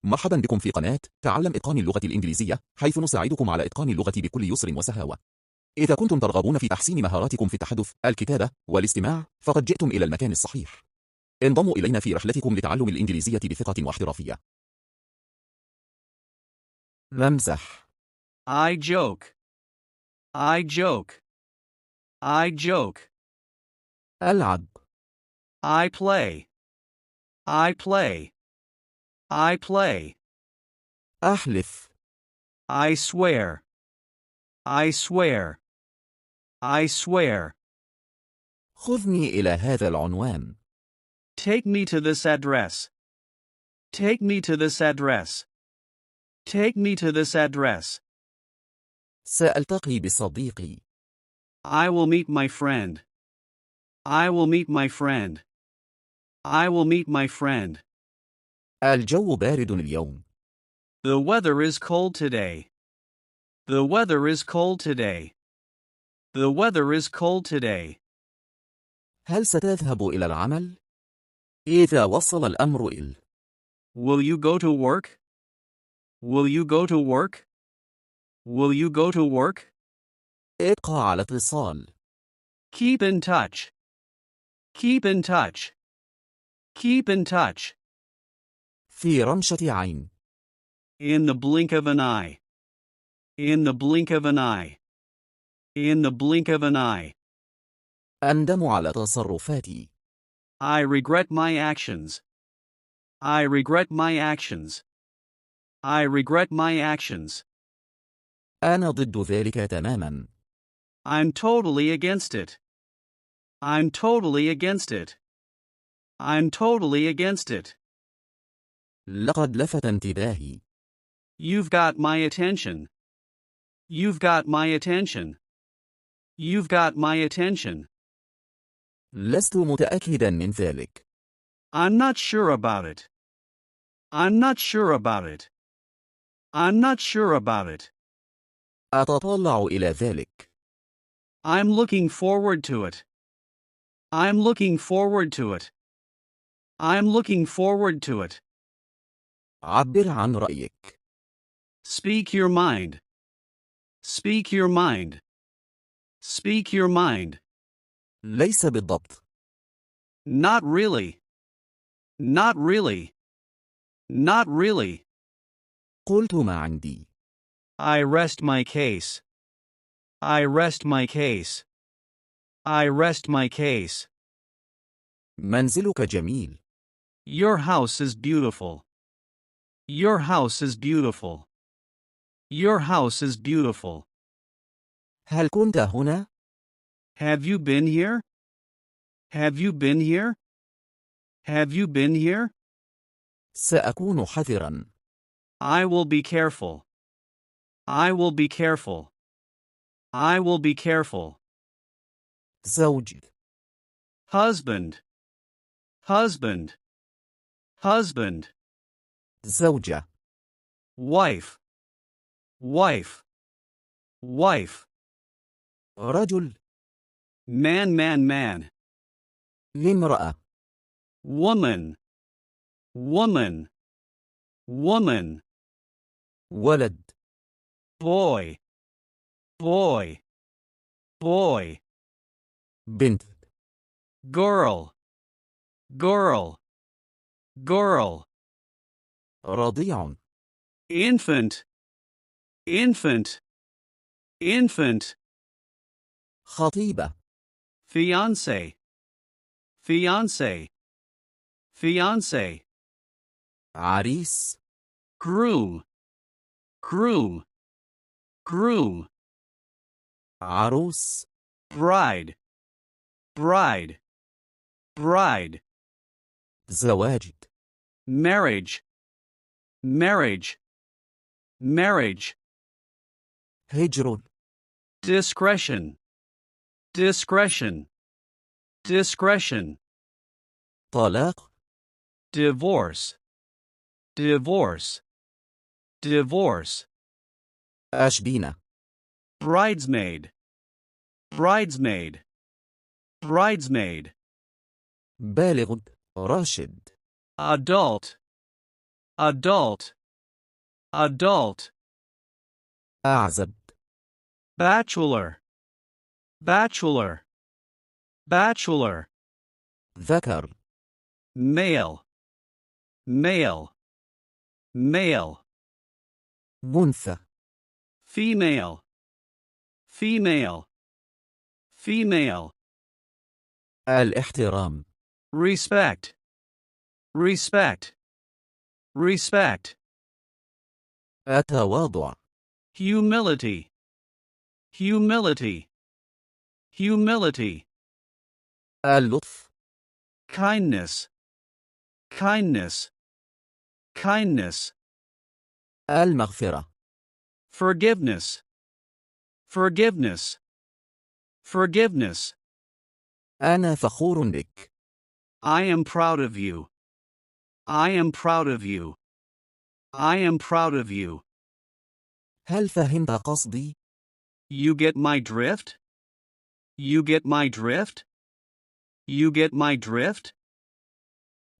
مرحبا بكم في قناة تعلم إتقان اللغة الإنجليزية، حيث نساعدكم على إتقان اللغة بكل يسر وسهاوة. إذا كنتم ترغبون في تحسين مهاراتكم في التحدث، الكتابة، والاستماع، فقد جئتم إلى المكان الصحيح. انضموا إلينا في رحلتكم لتعلم الإنجليزية بثقة واحترافية. نمزح. I joke. I joke. I joke. ألعب. I play. I play. I play. أحلف. I swear. I swear. I swear. خذني إلى هذا العنوان. Take me to this address. Take me to this address. Take me to this address. سألتقي بصديقي. I will meet my friend. I will meet my friend. I will meet my friend. الجو بارد اليوم. The weather is cold today. The weather is cold today. The weather is cold today. هل ستذهب إلى العمل؟ إذا وصل الأمر إلى Will you go to work? Will you go to work? Will you go to work? ابقى على اتصال. Keep in touch. Keep in touch. Keep in touch. في رمشة عين. In the blink of an eye. In the blink of an eye. In the blink of an eye. أندم على تصرفاتي. I regret my actions. I regret my actions. I regret my actions. أنا ضد ذلك تماما. I'm totally against it. I'm totally against it. I'm totally against it. لقد لفت انتباهي. You've got my attention. You've got my attention. You've got my attention. لست متأكدا من ذلك. I'm not sure about it. I'm not sure about it. I'm not sure about it. أتطلع إلى ذلك. I'm looking forward to it. I'm looking forward to it. I'm looking forward to it. عبر عن رأيك. Speak your mind. Speak your mind. Speak your mind. ليس بالضبط. Not really. Not really. Not really. قلت ما عندي. I rest my case. I rest my case. I rest my case. منزلك جميل. Your house is beautiful. Your house is beautiful. Your house is beautiful. هل كنت هنا؟ Have you been here? Have you been here? Have you been here? سأكون حذرا. I will be careful. I will be careful. I will be careful. زوج. Husband. Husband. Husband. زوجة. Wife. Wife. Wife. رجل. Man, man, man. لامرأة. Woman. Woman. Woman. ولد. Boy. Boy. Boy. بنت. Girl. Girl. Girl. رضيع. Infant. Infant. Infant. خطيبة. Fiancé. Fiancé. Fiancé. عريس. Groom. Groom. Groom. عروس. Bride. Bride. Bride. زواج. Marriage. Marriage. Marriage. هجر. Discretion. Discretion. Discretion. طلاق. Divorce. Divorce. Divorce. أشبينة. Bridesmaid. Bridesmaid. Bridesmaid. بالغ. راشد. Adult. adult, adult, أعزب. bachelor, bachelor, bachelor, ذكر. male, male, male, منثى. female, female, female, الاحترام. respect, respect, respect, التواضع. humility, humility, humility, اللطف. kindness, kindness, kindness, المغفرة. forgiveness, forgiveness, forgiveness. أنا فخور بك. I am proud of you. I am proud of you. I am proud of you. هل فهمت قصدي؟ You get my drift? You get my drift? You get my drift?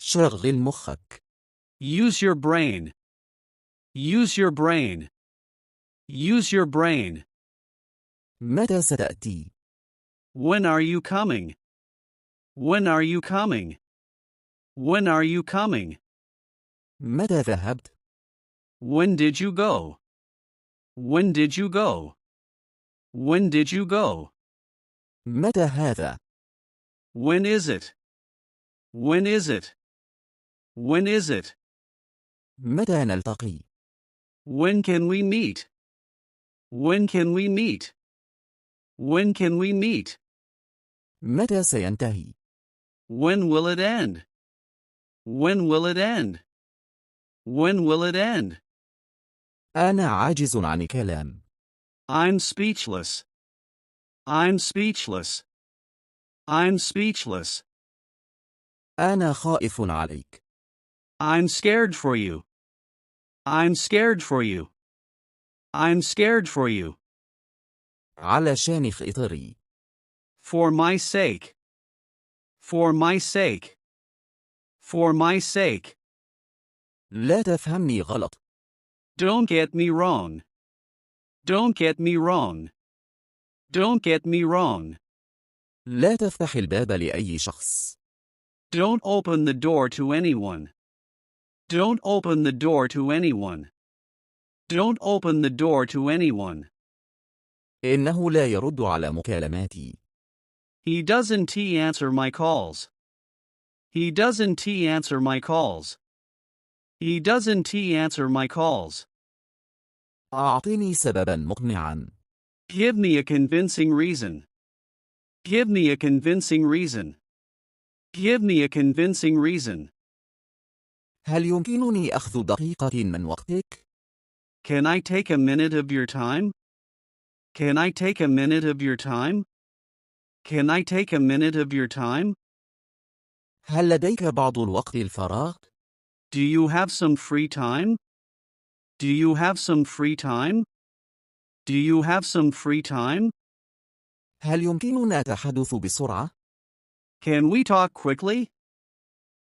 شغل مخك. Use your brain. Use your brain. Use your brain. متى ستأتي؟ When are you coming? When are you coming? When are you coming? متى ذهبت؟ When did you go? When did you go? When did you go? متى هذا؟ When is it? When is it? When is it? متى نلتقي؟ When can we meet? When can we meet? When can we meet? متى سينتهي؟ When will it end? When will it end? When will it end? أنا عاجز عن الكلام. I'm speechless. I'm speechless. I'm speechless. أنا خائف عليك. I'm scared for you. I'm scared for you. I'm scared for you. علشان خاطري. For my sake. For my sake. For my sake. لا تفهمني غلط. Don't get me wrong. Don't get me wrong. Don't get me wrong. لا تفتح الباب لأي شخص. Don't open the door to anyone. Don't open the door to anyone. Don't open the door to anyone. إنه لا يرد على مكالماتي. He doesn't answer my calls. He doesn't answer my calls. He doesn't answer my calls. أعطني سببا مقنعا. Give me a convincing reason. Give me a convincing reason. Give me a convincing reason. هل يمكنني أخذ دقيقة من وقتك؟ Can I take a minute of your time? Can I take a minute of your time? Can I take a minute of your time? هل لديك بعض الوقت الفراغ؟ Do you have some free time? Do you have some free time? Do you have some free time? هل يمكننا التحدث بسرعة؟ Can we talk quickly?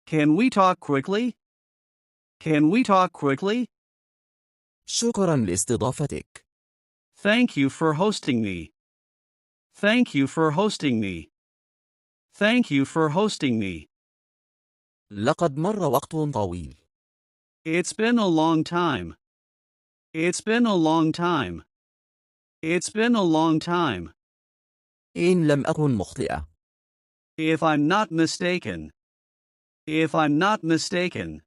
Can we talk quickly? Can we talk quickly? شكرا لاستضافتك. Thank you for hosting me. Thank you for hosting me. Thank you for hosting me. لقد مر وقت طويل. It's been a long time. It's been a long time. It's been a long time. إن لم أكن مخطئة. If I'm not mistaken. If I'm not mistaken.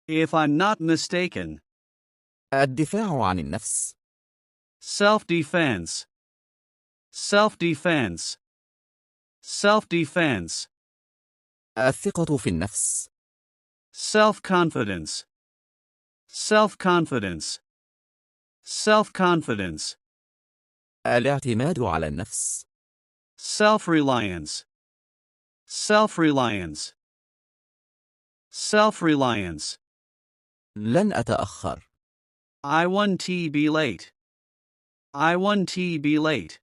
If I'm not mistaken. الدفاع عن النفس. Self-defense. Self-defense. Self-defense. الثقة في النفس. Self-confidence. Self-confidence. Self-confidence. الاعتماد على النفس. Self-reliance. Self-reliance. Self-reliance. لن أتأخر. I want to be late. I want to be late.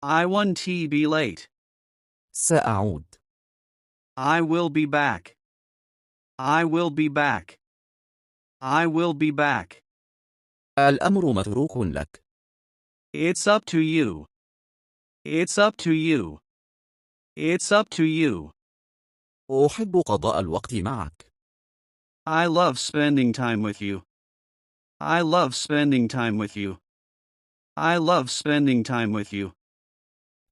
I want to be late. سأعود. I will be back. I will be back. I will be back. الأمر متروك لك. It's up to you. It's up to you. It's up to you. أحب قضاء الوقت معك. I love spending time with you. I love spending time with you. I love spending time with you.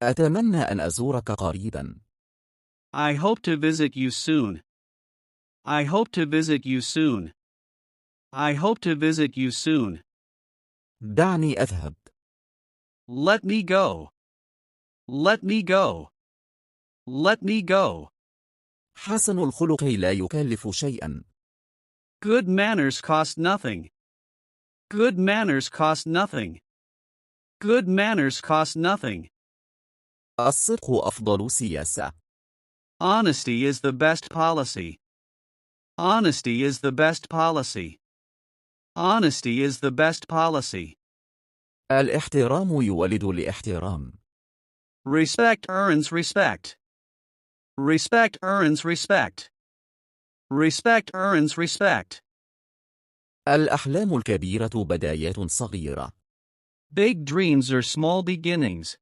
أتمنى أن أزورك قريبا. I hope to visit you soon. I hope to visit you soon. I hope to visit you soon. دعني أذهب. Let me go. Let me go. Let me go. حسن الخلق لا يكلف شيئا. Good manners cost nothing. Good manners cost nothing. Good manners cost nothing. الصدق أفضل سياسة. Honesty is the best policy. Honesty is the best policy. Honesty is the best policy. الاحترام يولد الاحترام. Respect earns respect. Respect earns respect. Respect earns respect. الأحلام الكبيرة بدايات صغيرة. Big dreams are small beginnings.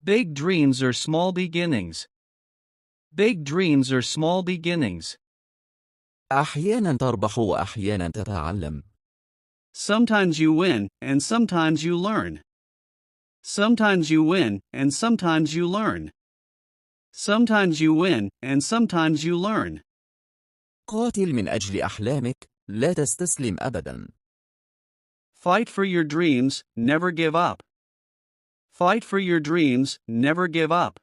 Big dreams are small beginnings. Big dreams are small beginnings. أحيانا تربح وأحيانا تتعلم. Sometimes you win, and sometimes you learn. Sometimes you win, and sometimes you learn. Sometimes you win, and sometimes you learn. قاتل من أجل أحلامك، لا تستسلم أبدا. Fight for your dreams, never give up. Fight for your dreams, never give up.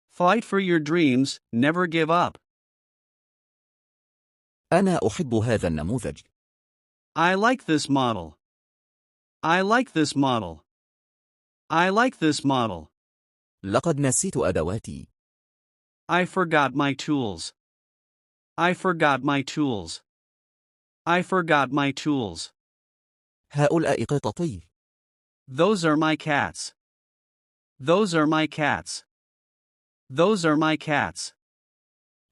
Fight for your dreams, never give up. أنا أحب هذا النموذج. I like this model. I like this model. I like this model. لقد نسيت أدواتي. I forgot my tools. I forgot my tools. I forgot my tools. هؤلاء قططي. Those are my cats. Those are my cats. Those are my cats.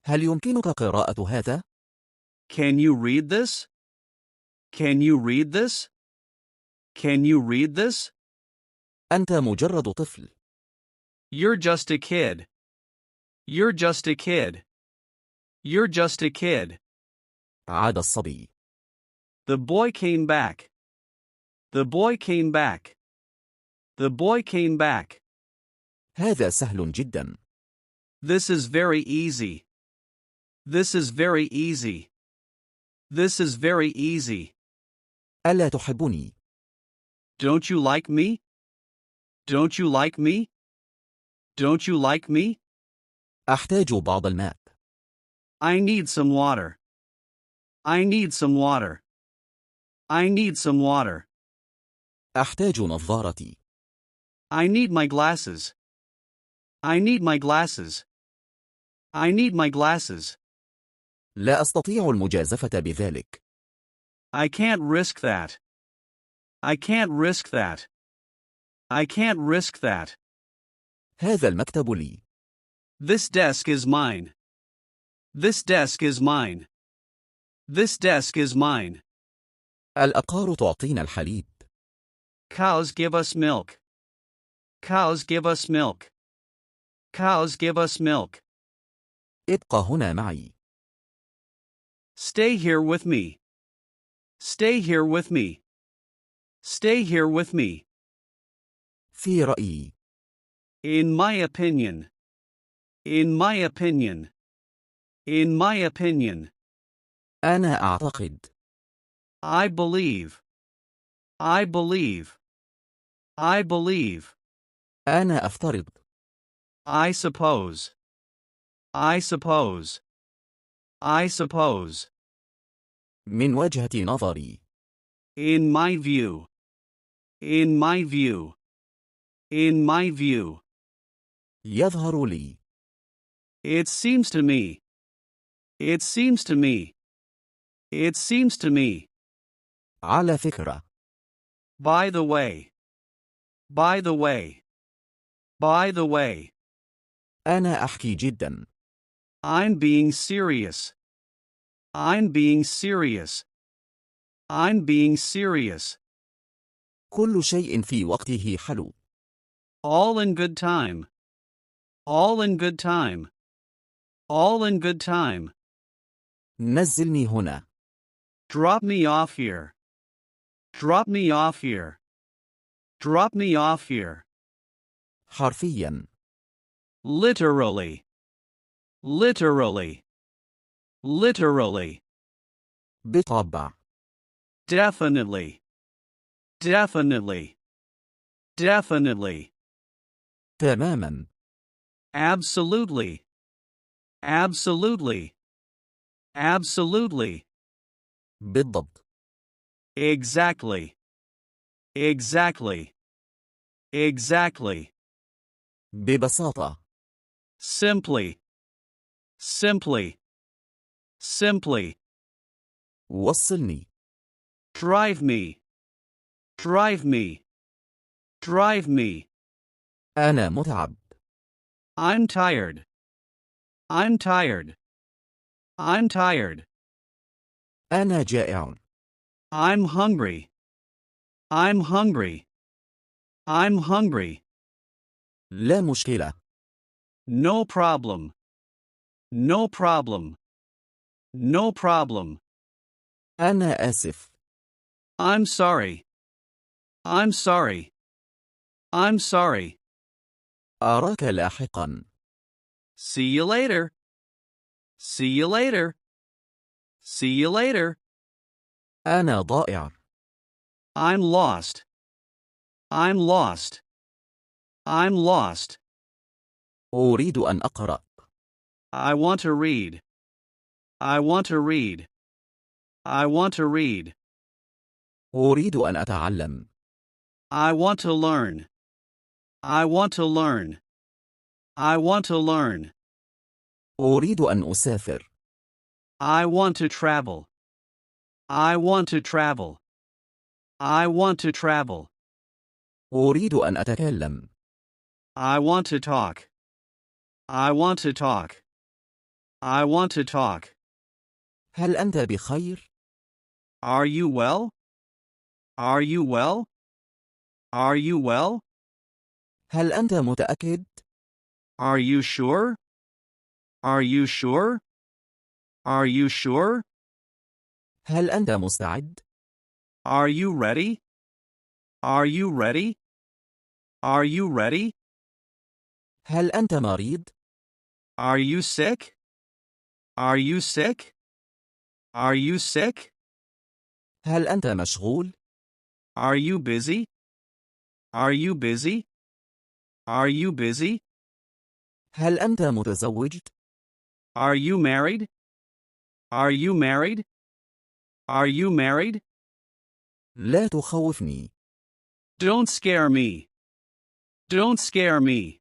هل يمكنك قراءة هذا؟ Can you read this? Can you read this? Can you read this? أنت مجرد طفل. You're just a kid. You're just a kid. You're just a kid. عاد الصبي. The boy came back. The boy came back. The boy came back. هذا سهل جدا. This is very easy. This is very easy. This is very easy. ألا تحبني؟ Don't you like me? Don't you like me? Don't you like me? أحتاج بعض الماء. I need some water. I need some water. I need some water. أحتاج نظارتي. I need my glasses. I need my glasses. I need my glasses. لا أستطيع المجازفة بذلك. I can't risk that. I can't risk that. I can't risk that. هذا المكتب لي. This desk is mine. This desk is mine. This desk is mine. الأبقار تعطينا الحليب. Cows give us milk. Cows give us milk. Cows give us milk. ابقى هنا معي. Stay here with me. Stay here with me. Stay here with me. في رأيي. In my opinion. In my opinion. In my opinion. أنا أعتقد. I believe. I believe. I believe. أنا أفترض. I suppose. I suppose. I suppose. من وجهة نظري. In my view. In my view. In my view. يظهر لي. It seems to me. It seems to me. It seems to me. على فكرة. By the way. By the way. By the way. أنا أحكي جدا. I'm being serious. I'm being serious. I'm being serious. كل شيء في وقته حلو. All in good time. All in good time. All in good time. نزلني هنا. Drop me off here. Drop me off here. Drop me off here. حرفيا. Literally. Literally. Literally. بالطبع. Definitely. Definitely. Definitely. تماما. Absolutely. Absolutely. Absolutely. بالضبط. Exactly. Exactly. Exactly. ببساطة. Simply. Simply. Simply. وصلني. Drive me. Drive me. Drive me. أنا متعب. I'm tired. I'm tired. I'm tired. أنا جائع. I'm hungry. I'm hungry. I'm hungry. لا مشكلة. No problem. No problem. No problem. أنا آسف. I'm sorry. I'm sorry. I'm sorry. أراك لاحقا. See you later. See you later. See you later. أنا ضائع. I'm lost. I'm lost. I'm lost. أريد أن أقرأ. I want to read. I want to read. I want to read. أريد أن أتعلم. I want to learn. I want to learn. I want to learn. أريد أن أسافر. I want to travel. I want to travel. I want to travel. أريد أن أتكلم. I want to talk. I want to talk. I want to talk. هل أنت بخير؟ Are you well? Are you well? Are you well? هل أنت متأكد؟ Are you sure? Are you sure? Are you sure? هل أنت مستعد؟ Are you ready? Are you ready? Are you ready? هل أنت مريض؟ Are you sick? Are you sick? Are you sick? هل أنت مشغول؟ Are you busy? Are you busy? Are you busy? هل أنت متزوج؟ Are you married? Are you married? Are you married? لا تخوفني. Don't scare me. Don't scare me.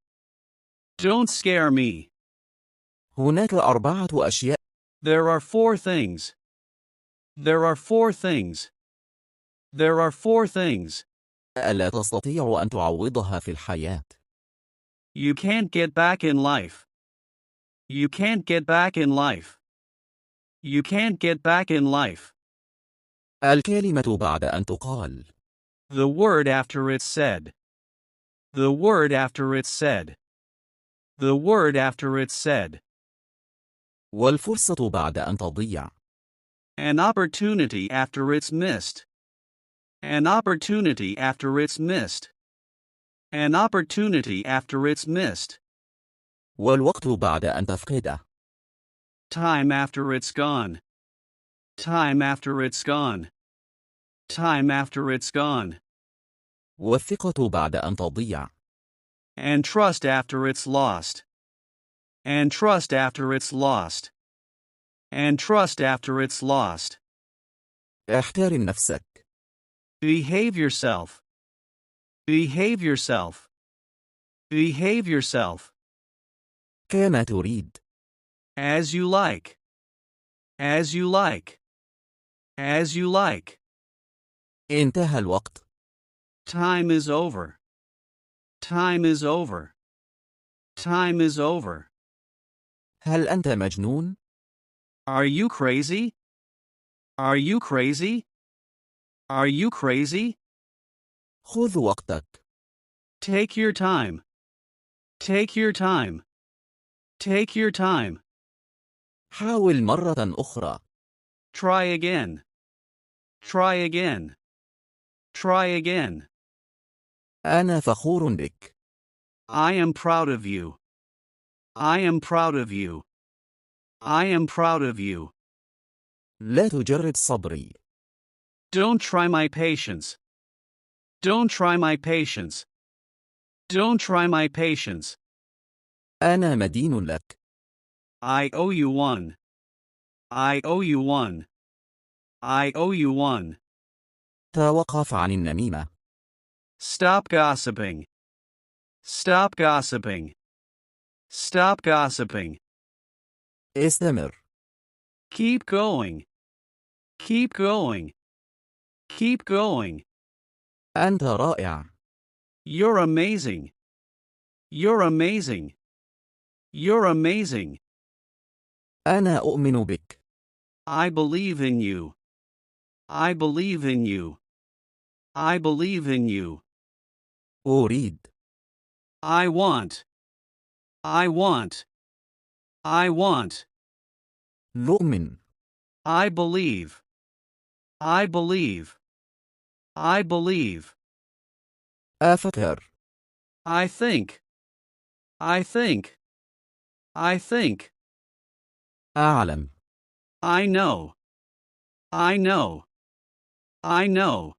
Don't scare me. هناك 4 أشياء. There are 4 things. There are 4 things. There are 4 things. لا تستطيع أن تعوضها في الحياة. You can't get back in life. You can't get back in life. You can't get back in life. الكلمة بعد أن تقال. The word after it's said. The word after it's said. The word after it's said. والفرصة بعد أن تضيع. An opportunity after it's missed. An opportunity after it's missed. An opportunity after it's missed. والوقت بعد أن تفقده. Time after it's gone. Time after it's gone. Time after it's gone. والثقة بعد أن تضيع. And trust after it's lost. And trust after it's lost. And trust after it's lost. احترم نفسك. Behave yourself. Behave yourself. Behave yourself. كما تريد. As you like. As you like. As you like. انتهى الوقت. Time is over. Time is over. Time is over. هل أنت مجنون؟ Are you crazy? Are you crazy? Are you crazy? خذ وقتك. Take your time. Take your time. Take your time. حاول مرة أخرى. Try again. Try again. Try again. أنا فخور بك. I am proud of you. I am proud of you. I am proud of you. لا تجرد صبري. Don't try my patience. Don't try my patience. Don't try my patience. أنا مدين لك. I owe you one. I owe you one. I owe you one. توقف عن النميمة. Stop gossiping. Stop gossiping. Stop gossiping. استمر. Keep going. Keep going. Keep going. أنت رائع. You're amazing. You're amazing. You're amazing. أنا أؤمن بك. I believe in you. I believe in you. I believe in you. أريد. I want. I want. I want. نؤمن. I believe. I believe. I believe. أفكر. I think. I think. I think. أعلم. I know. I know. I know.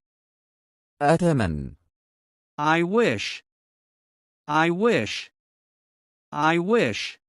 أتمنى. I wish. I wish. I wish.